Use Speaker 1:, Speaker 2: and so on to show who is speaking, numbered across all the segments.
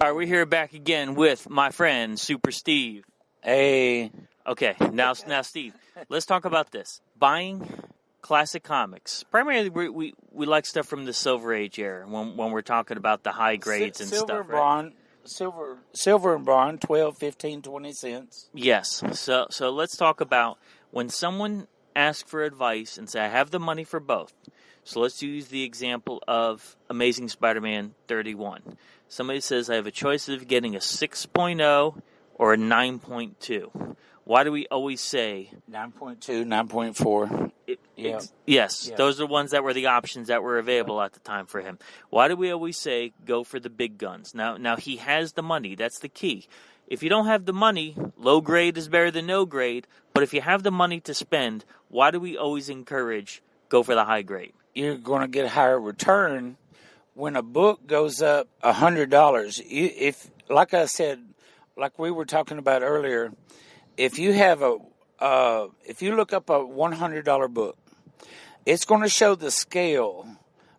Speaker 1: All right, we're here back again with my friend Super Steve.
Speaker 2: Hey.
Speaker 1: Okay, now Steve, let's talk about this. Buying classic comics. Primarily, we like stuff from the Silver Age era when we're talking about the high grades and
Speaker 2: silver
Speaker 1: stuff,
Speaker 2: and
Speaker 1: right?
Speaker 2: bronze, silver and bronze, 12, 15, 20 cents.
Speaker 1: Yes. So let's talk about when someone asks for advice and say, I have the money for both. So let's use the example of Amazing Spider-Man 31. Somebody says, I have a choice of getting a 6.0 or a 9.2. Why do we always say
Speaker 2: 9.2, 9.4?
Speaker 1: Yes, those are the ones that were the options that were available at the time for him. Why do we always say go for the big guns? Now he has the money. That's the key. If you don't have the money, low grade is better than no grade. But if you have the money to spend, why do we always encourage go for the high grade?
Speaker 2: You're going to get a higher return when a book goes up $100. If, like I said, like we were talking about earlier, if you have if you look up a $100 book, it's going to show the scale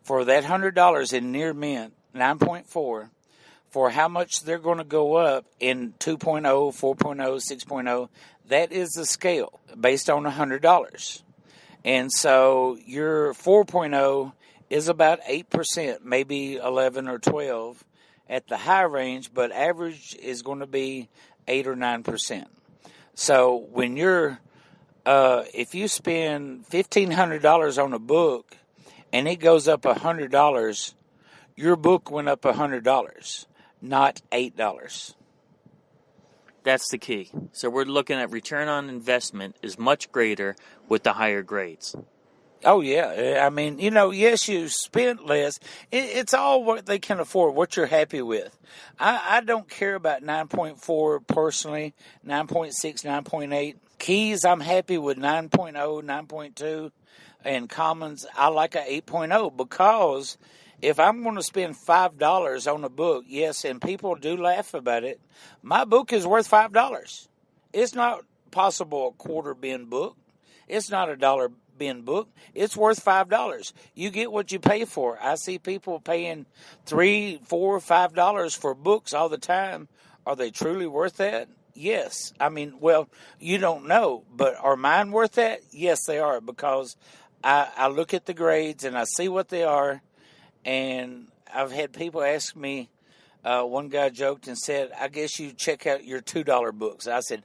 Speaker 2: for that $100 in near mint 9.4 for how much they're going to go up in 2.0, 4.0, 6.0. That is the scale based on $100. And so your 4.0 is about 8%, maybe 11 or 12 at the high range, but average is going to be 8 or 9%. So when you're, if you spend $1,500 on a book and it goes up $100, your book went up $100, not $8.
Speaker 1: That's the key. So we're looking at return on investment is much greater with the higher grades.
Speaker 2: Oh, yeah. I mean, yes, you spent less. It's all what they can afford, what you're happy with. I don't care about 9.4 personally, 9.6, 9.8. Keys, I'm happy with 9.0, 9.2. And commons, I like a 8.0 because if I'm going to spend $5 on a book, yes, and people do laugh about it, my book is worth $5. It's not possible a quarter bin book. It's not a dollar bin book. It's worth $5. You get what you pay for. I see people paying $3, $4, $5 for books all the time. Are they truly worth that? Yes. I mean, well, you don't know, but are mine worth that? Yes, they are, because I look at the grades and I see what they are. And I've had people ask me, one guy joked and said, I guess you check out your $2 books. I said,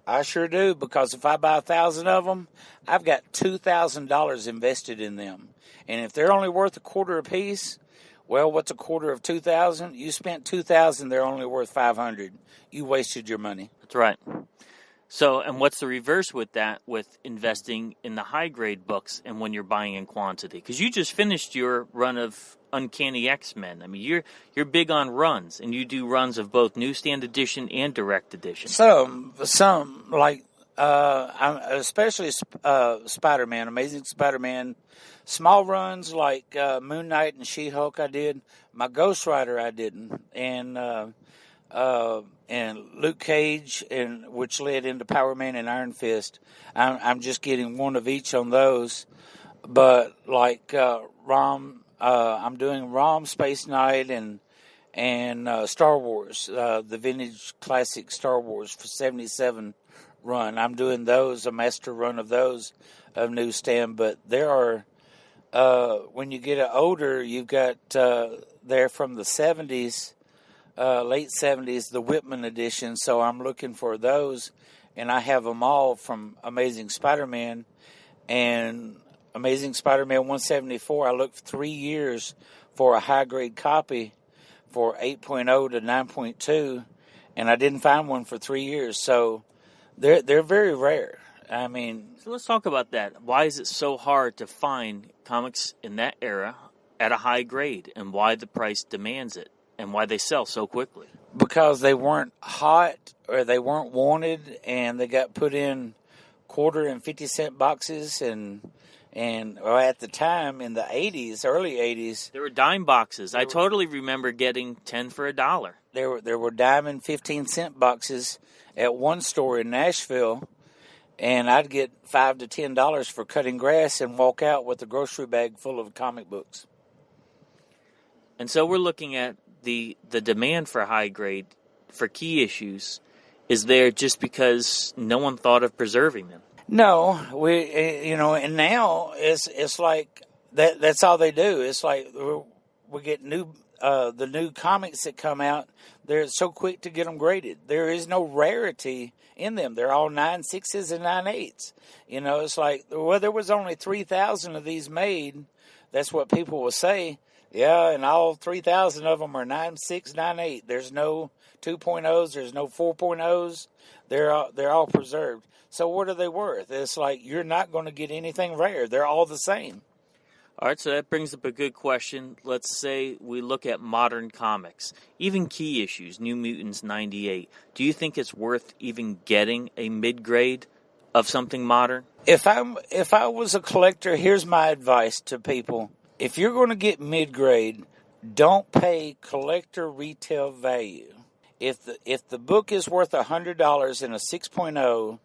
Speaker 2: I sure do, because if I buy 1,000 of them, I've got $2,000 invested in them. And if they're only worth a quarter apiece, well, what's a quarter of 2,000? You spent 2,000, they're only worth 500. You wasted your money.
Speaker 1: That's right. So, and what's the reverse with that, with investing in the high-grade books and when you're buying in quantity? Because you just finished your run of Uncanny X-Men. I mean, you're big on runs, and you do runs of both newsstand edition and direct edition.
Speaker 2: Some like, especially Spider-Man, Amazing Spider-Man. Small runs like Moon Knight and She-Hulk I did. My Ghost Rider I didn't. And Luke Cage, which led into Power Man and Iron Fist. I'm just getting one of each on those. But like I'm doing ROM Space Knight and Star Wars, the vintage classic Star Wars for 77 run. I'm doing those, a master run of those of newsstand. But there are, when you get older, you've got there from the 70s. Late 70s, the Whitman edition, so I'm looking for those, and I have them all from Amazing Spider-Man and Amazing Spider-Man 174. I looked 3 years for a high-grade copy for 8.0 to 9.2, and I didn't find one for 3 years, so they're very rare. I mean...
Speaker 1: So let's talk about that. Why is it so hard to find comics in that era at a high grade, and why the price demands it? And why they sell so quickly?
Speaker 2: Because they weren't hot or they weren't wanted, and they got put in quarter and 50-cent boxes, and at the time in the 80s, early 80s,
Speaker 1: there were dime boxes. I totally remember getting 10 for $1.
Speaker 2: There were dime and 15-cent boxes at one store in Nashville, and I'd get $5 to $10 for cutting grass and walk out with a grocery bag full of comic books.
Speaker 1: And so we're looking at the demand for high grade for key issues is there just because no one thought of preserving them.
Speaker 2: No, and now it's like that. That's all they do. It's like we get the new comics that come out. They're so quick to get them graded. There is no rarity in them. They're all 9.6s and 9.8s. It's like, well, there was only 3,000 of these made. That's what people will say. Yeah, and all 3,000 of them are 9.6, 9.8. There's no 2.0s. There's no 4.0s. They're all preserved. So what are they worth? It's like you're not going to get anything rare. They're all the same.
Speaker 1: All right, so that brings up a good question. Let's say we look at modern comics, even key issues, New Mutants 98. Do you think it's worth even getting a mid-grade of something modern?
Speaker 2: If I was a collector, here's my advice to people. If you're going to get mid-grade, don't pay collector retail value. If the book is worth $100 in a 6.0,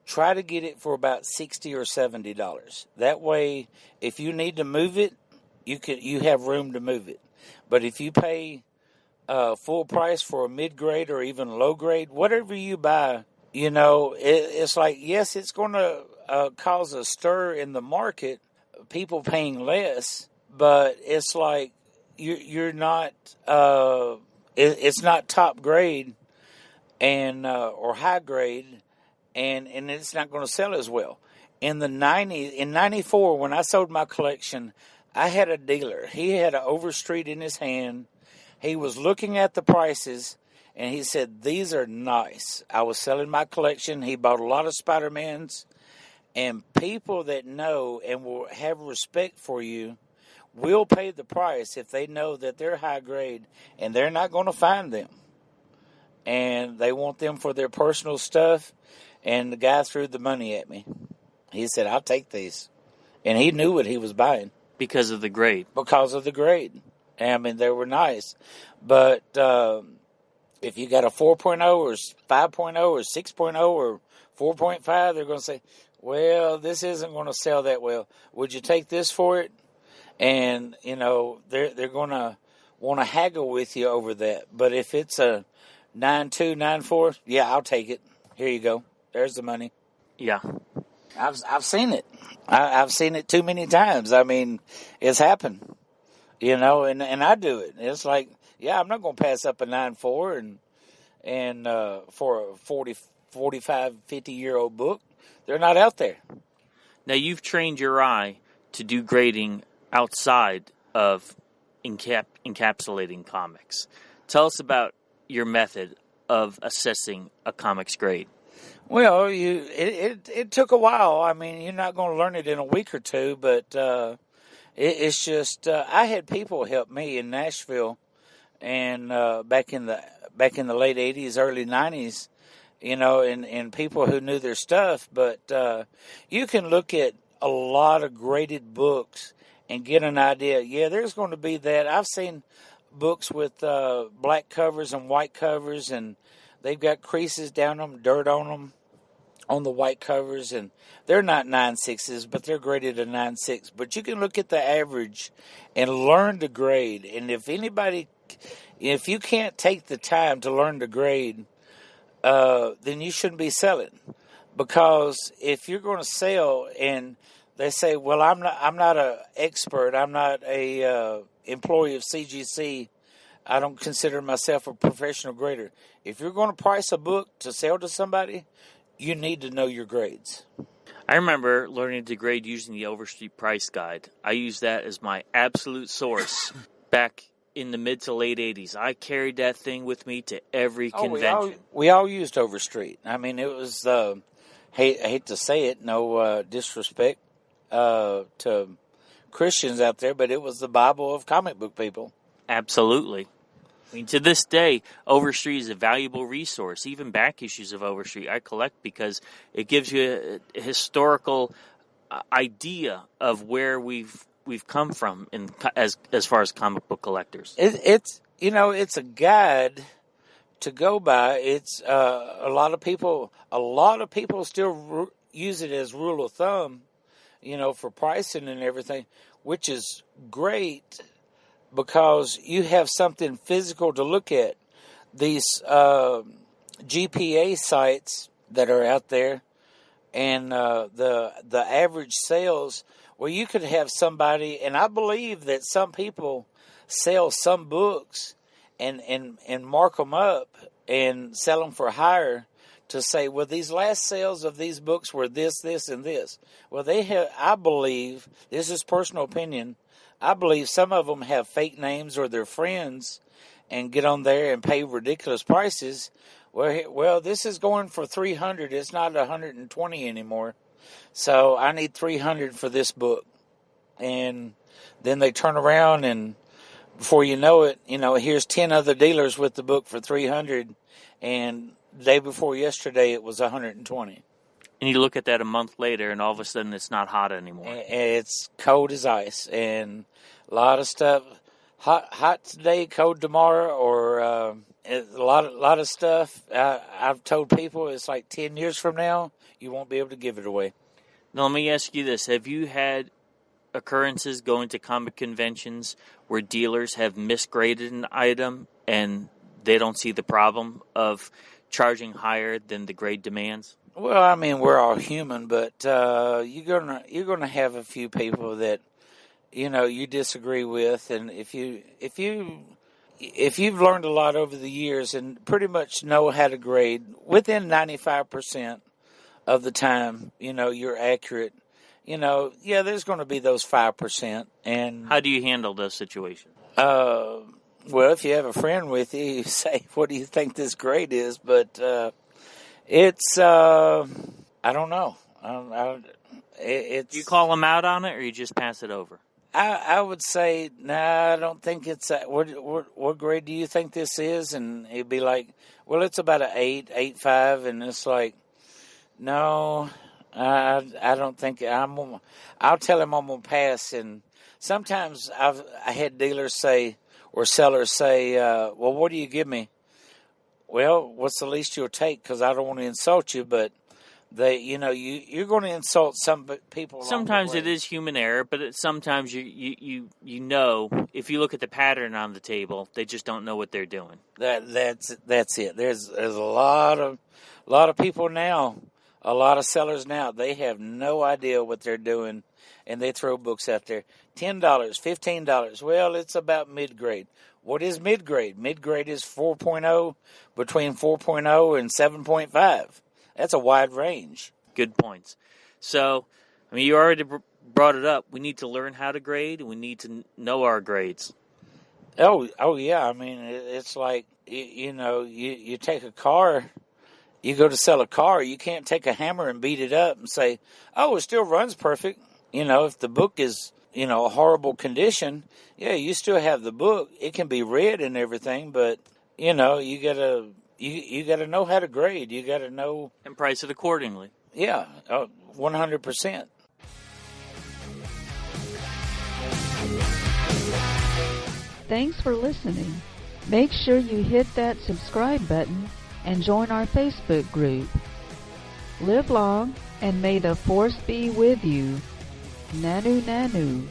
Speaker 2: try to get it for about $60 or $70. That way, if you need to move it, you have room to move it. But if you pay full price for a mid-grade or even low-grade, whatever you buy, it's like, yes, it's going to cause a stir in the market, people paying less, but it's like you're not, it's not top grade and or high grade, and it's not going to sell as well. In 94, when I sold my collection, I had a dealer. He had an Overstreet in his hand. He was looking at the prices, and he said, these are nice. I was selling my collection. He bought a lot of Spider-Mans, and people that know and will have respect for you will pay the price if they know that they're high grade, and they're not going to find them. And they want them for their personal stuff. And the guy threw the money at me. He said, I'll take these. And he knew what he was buying.
Speaker 1: Because of the grade.
Speaker 2: Because of the grade. I mean, they were nice. But if you got a 4.0 or 5.0 or 6.0 or 4.5, they're going to say, well, this isn't going to sell that well. Would you take this for it? And, they're going to want to haggle with you over that. But if it's a 9.2, 9.4, yeah, I'll take it. Here you go. There's the money.
Speaker 1: Yeah.
Speaker 2: I've seen it. I've seen it too many times. I mean, it's happened, and I do it. It's like, yeah, I'm not going to pass up a 9.4 and for a 40, 45, 50-year-old book. They're not out there.
Speaker 1: Now, you've trained your eye to do grading outside of encapsulating comics. Tell us about your method of assessing a comic's grade.
Speaker 2: Well, it took a while. I mean, you're not going to learn it in a week or two, but it's just I had people help me in Nashville, and back in the late '80s, early '90s, and people who knew their stuff. But you can look at a lot of graded books and get an idea. Yeah, there's going to be that. I've seen books with black covers and white covers, and they've got creases down them, dirt on them, on the white covers, and they're not 9.6s, but they're graded a 9.6. But you can look at the average and learn to grade. And if you can't take the time to learn to grade, then you shouldn't be selling. Because if you're going to sell and they say, well, I'm not an expert, I'm not a employee of CGC, I don't consider myself a professional grader. If you're going to price a book to sell to somebody, you need to know your grades.
Speaker 1: I remember learning to grade using the Overstreet Price Guide. I used that as my absolute source back in the mid to late 80s. I carried that thing with me to every convention.
Speaker 2: We all used Overstreet. I mean, it was, I hate to say it, no disrespect to Christians out there, but it was the Bible of comic book people.
Speaker 1: Absolutely. I mean, to this day, Overstreet is a valuable resource. Even back issues of Overstreet I collect because it gives you a historical idea of where we've come from as far as comic book collectors.
Speaker 2: It's a guide to go by. It's a lot of people still use it as rule of thumb, for pricing and everything, which is great. because you have something physical to look at. These GPA sites that are out there, and the average sales, well, you could have somebody, and I believe that some people sell some books and mark them up and sell them for higher to say, well, these last sales of these books were this, this, and this. Well, they have, I believe, this is personal opinion, I believe some of them have fake names or their friends and get on there and pay ridiculous prices. Well, this is going for $300. It's not $120 anymore. So I need $300 for this book. And then they turn around, and before you know it, here's 10 other dealers with the book for $300, and the day before yesterday it was $120.
Speaker 1: And you look at that a month later, and all of a sudden it's not hot anymore.
Speaker 2: And it's cold as ice, and a lot of stuff, hot today, cold tomorrow, or a lot of stuff. I've told people it's like 10 years from now, you won't be able to give it away.
Speaker 1: Now, let me ask you this. Have you had occurrences going to comic conventions where dealers have misgraded an item and they don't see the problem of charging higher than the grade demands?
Speaker 2: Well, I mean, we're all human, but you're gonna have a few people that you disagree with, and if you've learned a lot over the years and pretty much know how to grade within 95% of the time, you're accurate. There's going to be those 5%. And
Speaker 1: how do you handle those situations?
Speaker 2: Well, if you have a friend with you, you say, "What do you think this grade is?" But it's I don't know. Do
Speaker 1: you call them out on it, or you just pass it over?
Speaker 2: I would say, I don't think it's what grade do you think this is? And it'd be like, well, it's about an 8.5, and it's like, no, I don't think I'll tell him I'm gonna pass. And sometimes I had dealers say, or sellers say, well, what do you give me? Well, what's the least you'll take? Because I don't want to insult you, but you're going to insult some people.
Speaker 1: Sometimes it is human error, but sometimes you if you look at the pattern on the table, they just don't know what they're doing.
Speaker 2: That's it. There's a lot of people now, a lot of sellers now. They have no idea what they're doing, and they throw books out there. $10, $15. Well, it's about mid-grade. What is mid-grade? Mid-grade is 4.0, between 4.0 and 7.5. That's a wide range.
Speaker 1: Good points. So, I mean, you already brought it up. We need to learn how to grade. We need to know our grades.
Speaker 2: Oh yeah. I mean, it's like, you take a car, you go to sell a car, you can't take a hammer and beat it up and say, oh, it still runs perfect. If the book is, a horrible condition, yeah, you still have the book. It can be read and everything, but, you gotta... You got to know how to grade. You got to know.
Speaker 1: And price it accordingly.
Speaker 2: Yeah, 100%.
Speaker 3: Thanks for listening. Make sure you hit that subscribe button and join our Facebook group. Live long and may the force be with you. Nanu Nanu.